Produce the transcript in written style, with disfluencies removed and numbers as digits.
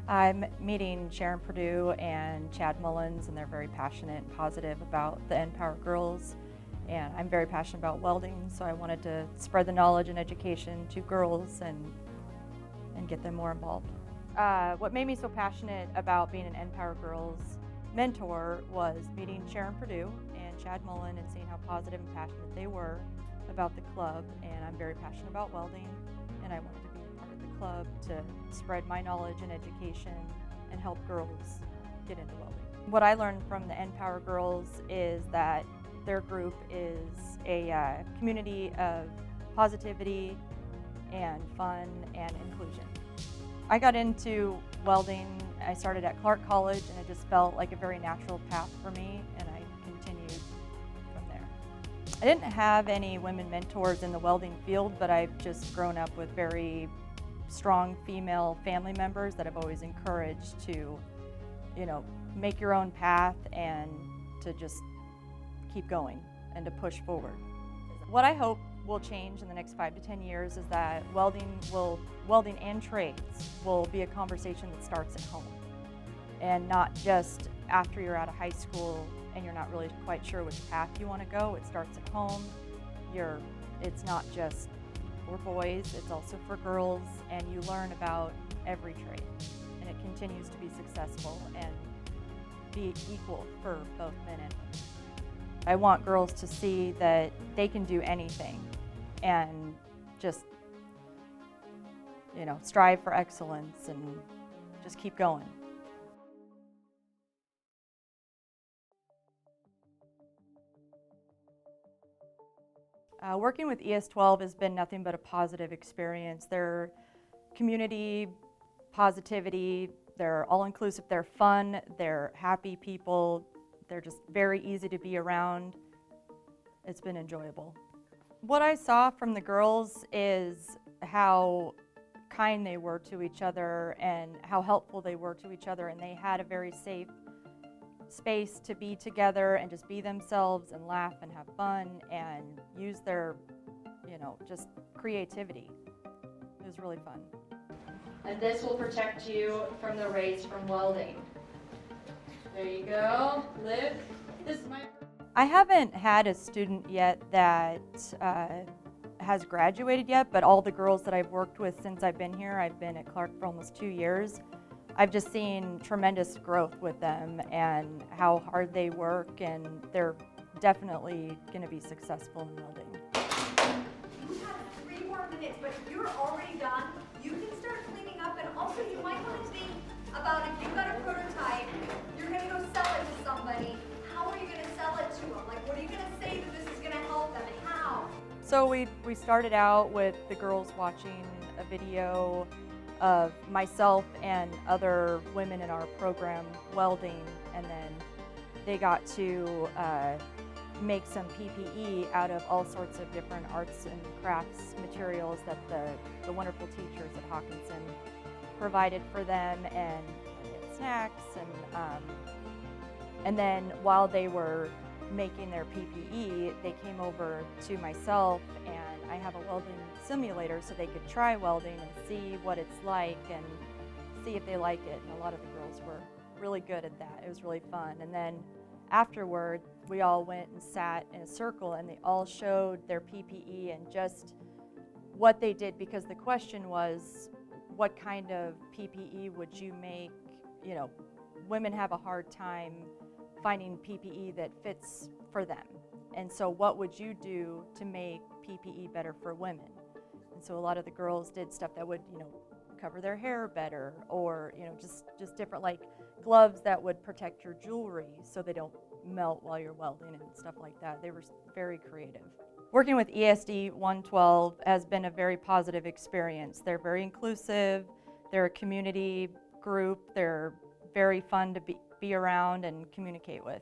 I'm meeting Sharon Purdue and Chad Mullins, and they're very passionate and positive about the Empower Girls. And I'm very passionate about welding, so I wanted to spread the knowledge and education to girls and get them more involved. What made me so passionate about being an Empower Girls mentor was meeting Sharon Purdue and Chad Mullin and seeing how positive and passionate they were about the club. And I'm very passionate about welding, and I wanted to be part of the club to spread my knowledge and education and help girls get into welding. What I learned from the Empower Girls is that their group is a community of positivity and fun and inclusion. I got into welding, I started at Clark College, and it just felt like a very natural path for me, and I continued from there. I didn't have any women mentors in the welding field, but I've just grown up with very strong female family members that I've always encouraged to, make your own path and to just keep going and to push forward. What I hope will change in the next 5 to 10 years is that welding and trades will be a conversation that starts at home, and not just after you're out of high school and you're not really quite sure which path you want to go. It starts at home. It's not just for boys, it's also for girls, and you learn about every trade, and it continues to be successful and be equal for both men and women. I want girls to see that they can do anything and just, strive for excellence and just keep going. Working with ES12 has been nothing but a positive experience. They're community, positivity, they're all-inclusive, they're fun, they're happy people, they're just very easy to be around. It's been enjoyable. What I saw from the girls is how kind they were to each other and how helpful they were to each other, and they had a very safe space to be together and just be themselves and laugh and have fun and use their, just creativity. It was really fun. And this will protect you from the rays from welding. There you go. Liv, this is my... I haven't had a student yet that has graduated yet, but all the girls that I've worked with since I've been here, I've been at Clark for almost 2 years, I've just seen tremendous growth with them and how hard they work, and they're definitely going to be successful in welding. You have 3 more minutes, but if you're already done, you can start cleaning up, and also you might want to think about if you've got a prototype, you're going to go sell it to somebody. How are you going to sell it to them? Like, what are you going to say that this is going to help them, and how? So we started out with the girls watching a video of myself and other women in our program welding, and then they got to make some PPE out of all sorts of different arts and crafts materials that the wonderful teachers at Hawkinson provided for them, and snacks, and then while they were making their PPE, they came over to myself, and I have a welding simulator so they could try welding and see what it's like and see if they like it. And a lot of the girls were really good at that. It was really fun. And then afterward, we all went and sat in a circle, and they all showed their PPE and just what they did, because the question was, what kind of PPE would you make? Women have a hard time finding PPE that fits for them. And so what would you do to make PPE better for women? And so a lot of the girls did stuff that would, cover their hair better, or, just different, like gloves that would protect your jewelry so they don't melt while you're welding and stuff like that. They were very creative. Working with ESD 112 has been a very positive experience. They're very inclusive, they're a community group, they're very fun to be around and communicate with.